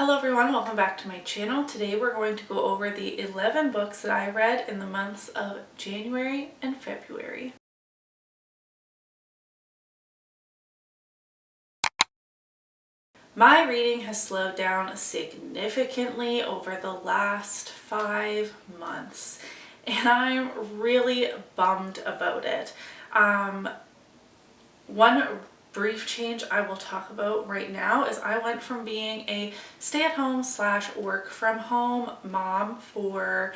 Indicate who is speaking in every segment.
Speaker 1: Hello everyone, welcome back to my channel. Today we're going to go over the 11 books that I read in the months of January and February. My reading has slowed down significantly over the last 5 months and I'm really bummed about it. One brief change I will talk about right now is I went from being a stay-at-home / work from home mom for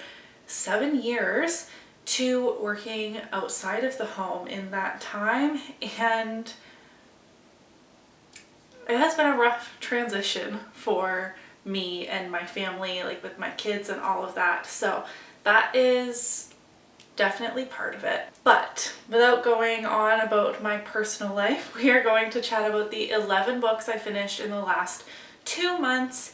Speaker 1: 7 years to working outside of the home in that time, and it has been a rough transition for me and my family, like with my kids and all of that. So that is definitely part of it. But without going on about my personal life, we are going to chat about the 11 books I finished in the last 2 months.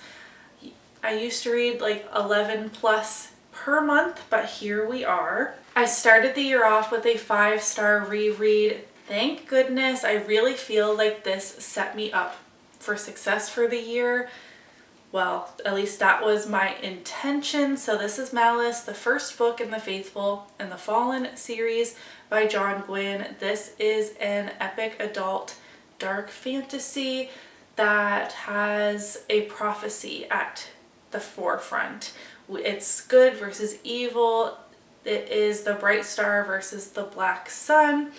Speaker 1: I used to read like 11 plus per month, but here we are. I started the year off with a 5-star reread. Thank goodness. I really feel like this set me up for success for the year. Well, at least that was my intention. So this is Malice, the first book in the Faithful and the Fallen series by John Gwynne. This is an epic adult dark fantasy that has a prophecy at the forefront. It's good versus evil. It is the bright star versus the black sun.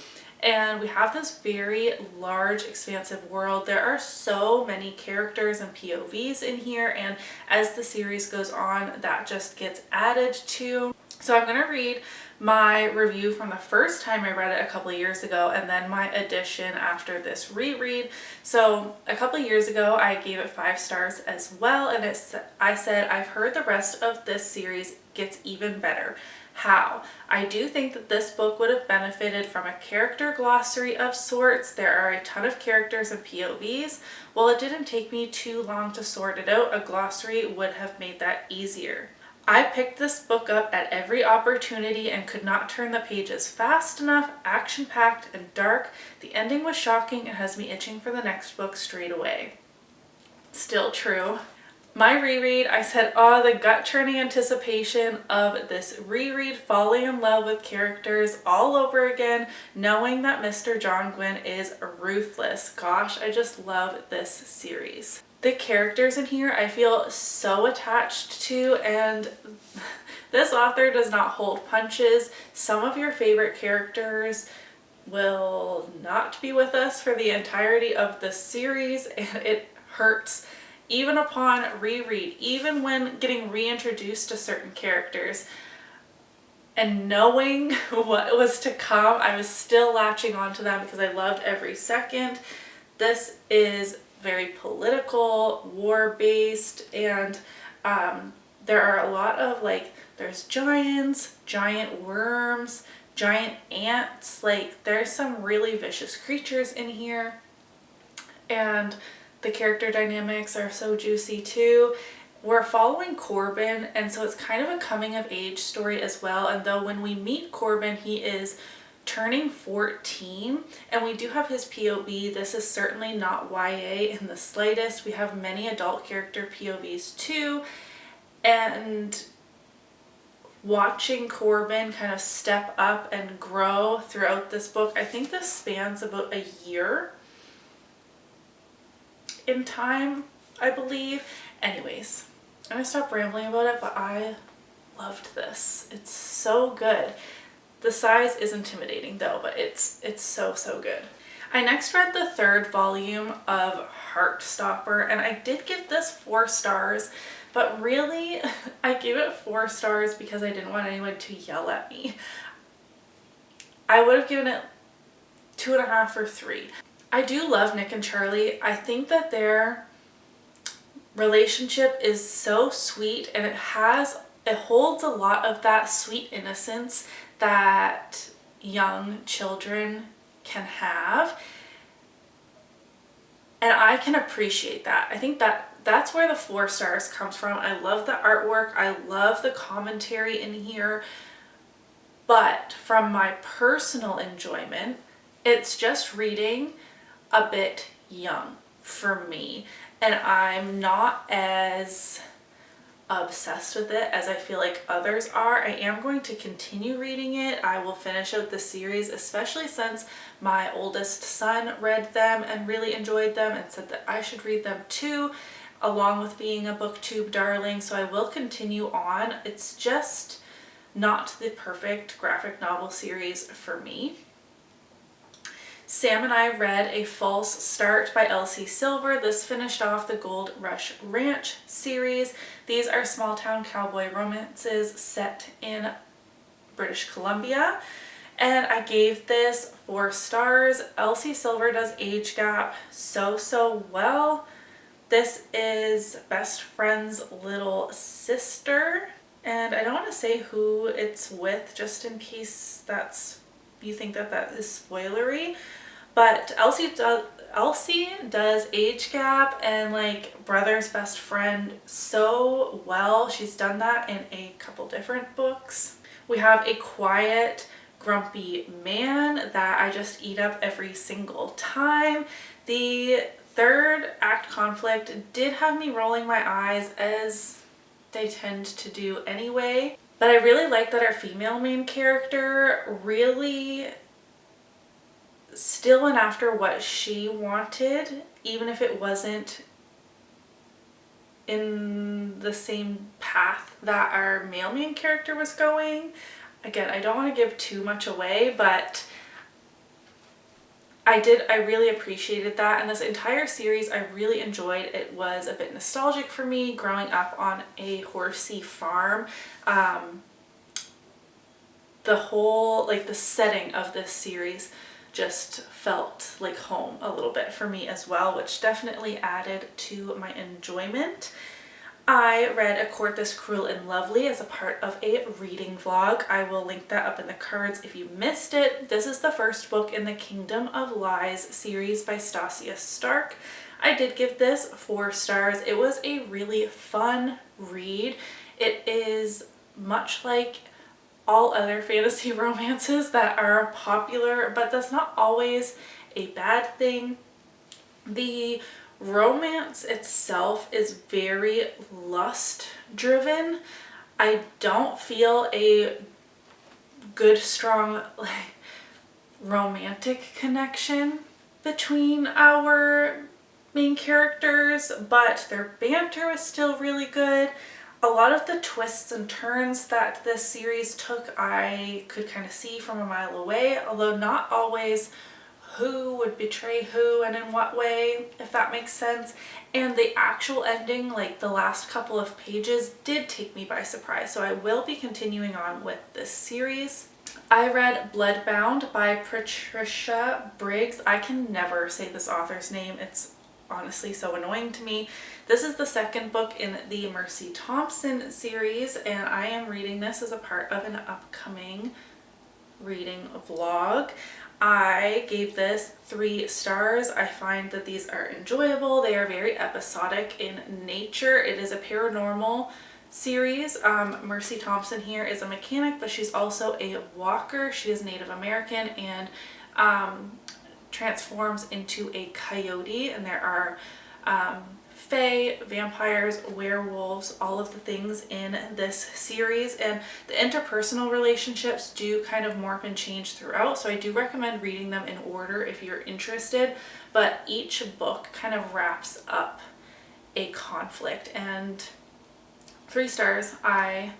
Speaker 1: And we have this very large, expansive world. There are so many characters and POVs in here, and as the series goes on, that just gets added to. So I'm going to read my review from the first time I read it a couple of years ago, and then my edition after this reread. So a couple of years ago, I gave it 5 stars as well, and I said, I've heard the rest of this series gets even better. How? I do think that this book would have benefited from a character glossary of sorts. There are a ton of characters and POVs. While it didn't take me too long to sort it out, a glossary would have made that easier. I picked this book up at every opportunity and could not turn the pages fast enough, action-packed and dark. The ending was shocking and has me itching for the next book straight away. Still true. My reread, I said, oh, the gut-churning anticipation of this reread, falling in love with characters all over again, knowing that Mr. John Gwynne is ruthless. Gosh, I just love this series. The characters in here I feel so attached to, and this author does not hold punches. Some of your favorite characters will not be with us for the entirety of the series, and it hurts. Even upon reread, even when getting reintroduced to certain characters and knowing what was to come, I was still latching onto them because I loved every second. This is very political, war-based, and there are a lot of there's giants, giant worms, giant ants. There's some really vicious creatures in here, and the character dynamics are so juicy too. We're following Corbin, and so it's kind of a coming of age story as well. And though when we meet Corbin, he is turning 14, and we do have his POV, this is certainly not YA in the slightest. We have many adult character POVs too, and watching Corbin kind of step up and grow throughout this book. I think this spans about a year in time, I believe. Anyways, I'm gonna stop rambling about it, but I loved this. It's so good. The size is intimidating though, but it's so good. I next read the 3rd volume of Heartstopper, and I did give this 4 stars, but really I gave it 4 stars because I didn't want anyone to yell at me. I would have given it 2.5 or 3. I do love Nick and Charlie. I think that their relationship is so sweet, and it holds a lot of that sweet innocence that young children can have, and I can appreciate that. I think that's where the 4 stars comes from. I love the artwork. I love the commentary in here, but from my personal enjoyment, it's just reading a bit young for me, and I'm not as obsessed with it as I feel like others are. I am going to continue reading it. I will finish out the series, especially since my oldest son read them and really enjoyed them and said that I should read them too, along with being a booktube darling. So I will continue on. It's just not the perfect graphic novel series for me. Sam and I read A False Start by Elsie Silver. This finished off the Gold Rush Ranch series. These are small town cowboy romances set in British Columbia. And I gave this 4 stars. Elsie Silver does age gap so well. This is best friend's little sister. And I don't want to say who it's with just in case you think that is spoilery. But Elsie does age gap and like brother's best friend so well. She's done that in a couple different books. We have a quiet, grumpy man that I just eat up every single time. The third act conflict did have me rolling my eyes, as they tend to do anyway. But I really like that our female main character really still went after what she wanted, even if it wasn't in the same path that our male main character was going. Again, I don't want to give too much away, but I really appreciated that, and this entire series I really enjoyed. It was a bit nostalgic for me growing up on a horsey farm. The whole, like, the setting of this series just felt like home a little bit for me as well, which definitely added to my enjoyment. I read A Court This Cruel and Lovely as a part of a reading vlog. I will link that up in the cards if you missed it. This is the first book in the Kingdom of Lies series by Stasia Stark. I did give this 4 stars. It was a really fun read. It is much like all other fantasy romances that are popular, but that's not always a bad thing. The romance itself is very lust driven. I don't feel a good, strong, like, romantic connection between our main characters, but their banter is still really good. A lot of the twists and turns that this series took, I could kind of see from a mile away, although not always who would betray who and in what way, if that makes sense. And the actual ending, like the last couple of pages, did take me by surprise, so I will be continuing on with this series. I read Bloodbound by Patricia Briggs. I can never say this author's name. It's honestly so annoying to me. This is the second book in the Mercy Thompson series, and I am reading this as a part of an upcoming reading vlog. I gave this 3 stars. I find that these are enjoyable. They are very episodic in nature. It is a paranormal series. Mercy Thompson here is a mechanic, but she's also a walker. She is Native American and transforms into a coyote, and there are fae, vampires, werewolves, all of the things in this series, and the interpersonal relationships do kind of morph and change throughout, so I do recommend reading them in order if you're interested, but each book kind of wraps up a conflict, and 3 stars. I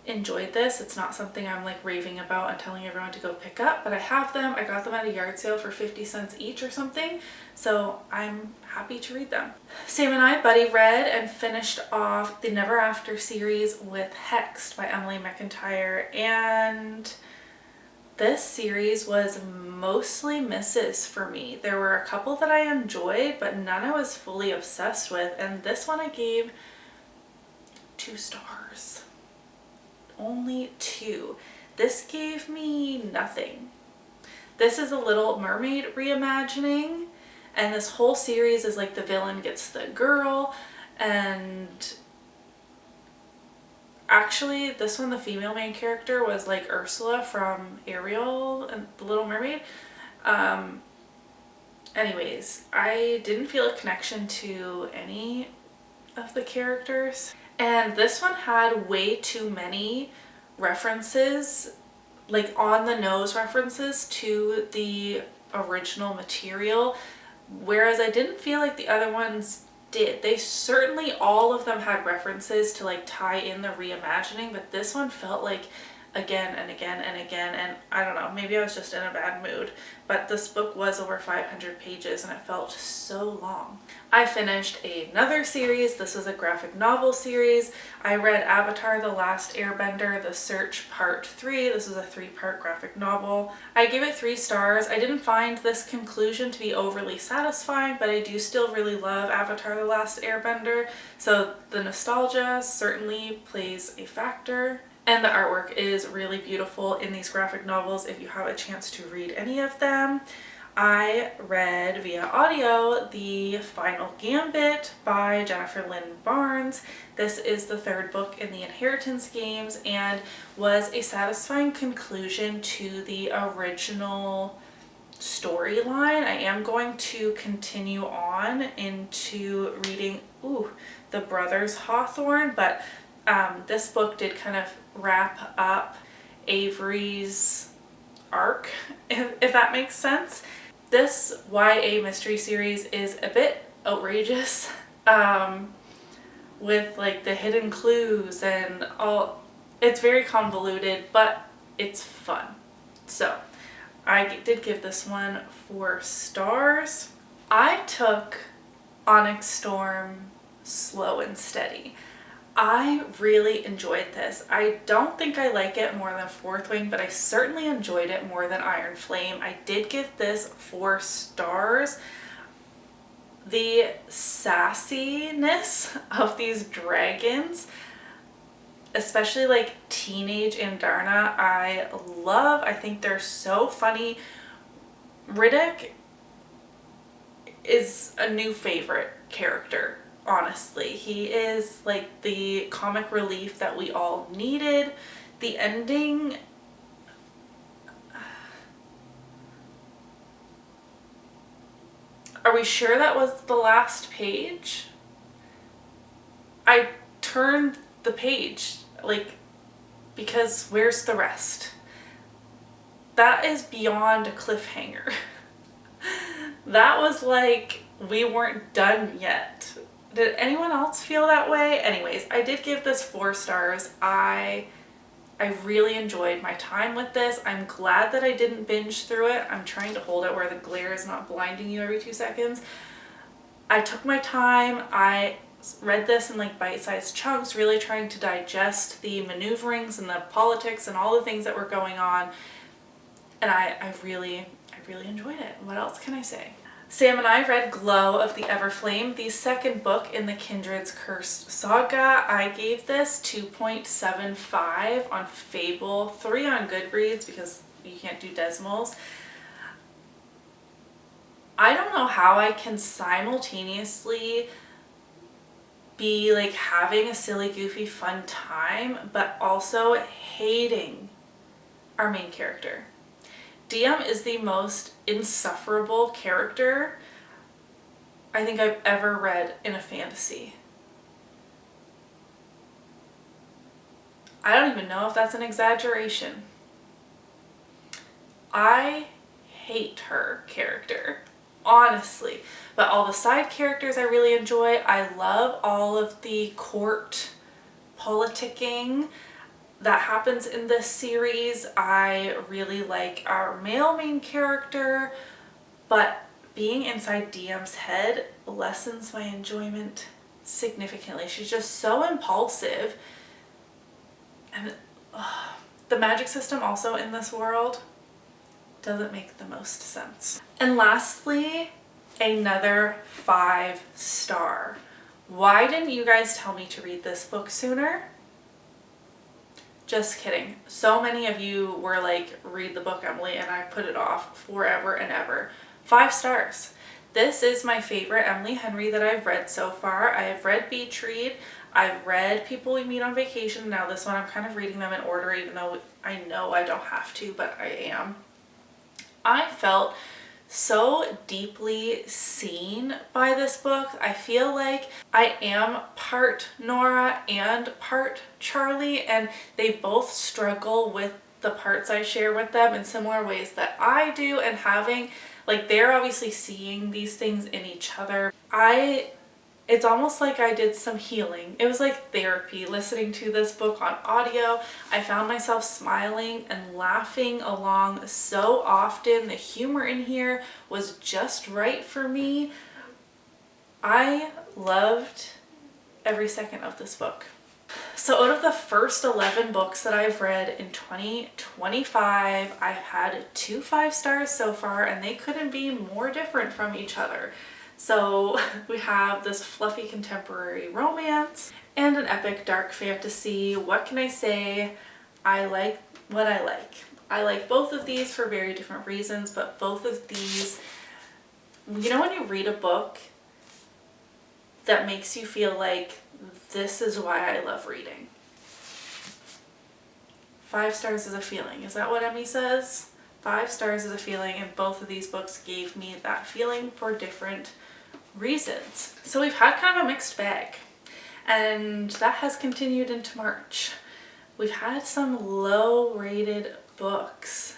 Speaker 1: enjoyed this. It's not something I'm like raving about and telling everyone to go pick up, but I have them. I got them at a yard sale for 50 cents each or something, so I'm happy to read them. Sam and I buddy read and finished off the Never After series with Hexed by Emily McIntyre, and this series was mostly misses for me. There were a couple that I enjoyed, but none I was fully obsessed with, and this one I gave 2 stars. Only 2. This gave me nothing. This is a Little Mermaid reimagining, and this whole series is like the villain gets the girl, and actually this one, the female main character, was like Ursula from Ariel and the Little Mermaid, and Anyways, I didn't feel a connection to any of the characters. And this one had way too many references, like on the nose references to the original material, whereas I didn't feel like the other ones did. They certainly, all of them had references to like tie in the reimagining, but this one felt like again and again and again, and I don't know, maybe I was just in a bad mood, but this book was over 500 pages and it felt so long. I finished another series. This was a graphic novel series. I read Avatar: The Last Airbender, The Search Part 3. This was a 3-part graphic novel. I gave it 3 stars. I didn't find this conclusion to be overly satisfying, but I do still really love Avatar: The Last Airbender, so the nostalgia certainly plays a factor. And the artwork is really beautiful in these graphic novels if you have a chance to read any of them. I read via audio The Final Gambit by Jennifer Lynn Barnes. This is the 3rd book in the Inheritance games and was a satisfying conclusion to the original storyline. I am going to continue on into reading The Brothers Hawthorne, but this book did kind of wrap up Avery's arc, if that makes sense. This YA mystery series is a bit outrageous, with like the hidden clues and all. It's very convoluted, but it's fun. So I did give this one 4 stars. I took Onyx Storm slow and steady. I really enjoyed this. I don't think I like it more than Fourth Wing, but I certainly enjoyed it more than Iron Flame. I did give this 4 stars. The sassiness of these dragons, especially like teenage Andarna, I love. I think they're so funny. Riddick is a new favorite character. Honestly, he is like the comic relief that we all needed. The ending, are we sure that was the last page? I turned the page, like, because where's the rest? That is beyond a cliffhanger. That was like, we weren't done yet. Did anyone else feel that way? Anyways, I did give this 4 stars. I really enjoyed my time with this. I'm glad that I didn't binge through it. I'm trying to hold it where the glare is not blinding you every 2 seconds. I took my time. I read this in like bite-sized chunks, really trying to digest the maneuverings and the politics and all the things that were going on. And I really enjoyed it. What else can I say? Sam and I read Glow of the Everflame, the 2nd book in the Kindred's Cursed saga. I gave this 2.75 on Fable, 3 on Goodreads because you can't do decimals. I don't know how I can simultaneously be like having a silly, goofy, fun time, but also hating our main character. Diem is the most insufferable character I think I've ever read in a fantasy. I don't even know if that's an exaggeration. I hate her character, honestly. But all the side characters I really enjoy. I love all of the court politicking that happens in this series. I really like our male main character, but being inside Diem's head lessens my enjoyment significantly. She's just so impulsive. And the magic system also in this world doesn't make the most sense. And lastly, another 5-star. Why didn't you guys tell me to read this book sooner? Just kidding. So many of you were like, read the book, Emily, and I put it off forever and ever. 5 stars. This is my favorite Emily Henry that I've read so far. I have read Beach Read. I've read People We Meet on Vacation. Now this one I'm kind of reading them in order, even though I know I don't have to, but I am. I felt so deeply seen by this book. I feel like I am part Nora and part Charlie, and they both struggle with the parts I share with them in similar ways that I do, and having, like, they're obviously seeing these things in each other. It's almost like I did some healing. It was like therapy listening to this book on audio. I found myself smiling and laughing along so often. The humor in here was just right for me. I loved every second of this book. So out of the first 11 books that I've read in 2025, I've had 2 5-stars so far, and they couldn't be more different from each other. So we have this fluffy contemporary romance and an epic dark fantasy. What can I say? I like what I like. I like both of these for very different reasons, but both of these, you know when you read a book that makes you feel like this is why I love reading. 5 stars is a feeling. Is that what Emmy says? 5 stars is a feeling, and both of these books gave me that feeling for different reasons. So we've had kind of a mixed bag, and that has continued into March. We've had some low rated books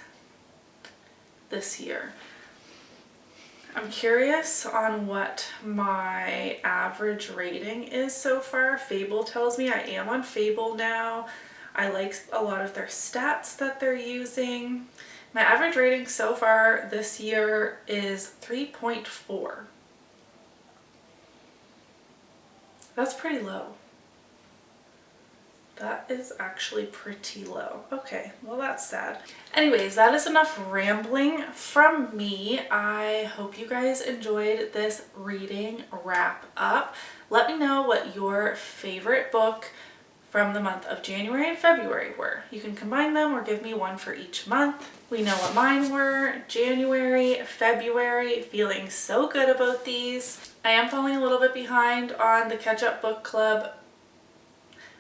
Speaker 1: this year. I'm curious on what my average rating is so far. Fable tells me I am on Fable now. I like a lot of their stats that they're using. My average rating so far this year is 3.4. That's pretty low. That is actually pretty low. Okay, well that's sad. Anyways, that is enough rambling from me. I hope you guys enjoyed this reading wrap up. Let me know what your favorite book from the month of January and February were. You can combine them or give me one for each month. We know what mine were. January, February, feeling so good about these. I am falling a little bit behind on the Catch Up Book Club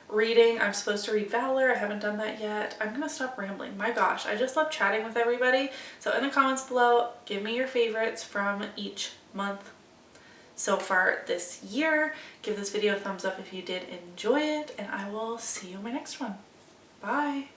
Speaker 1: reading. I'm supposed to read Valor. I haven't done that yet. I'm gonna stop rambling. My gosh, I just love chatting with everybody. So in the comments below, give me your favorites from each month so far this year. Give this video a thumbs up if you did enjoy it, and I will see you in my next one. Bye.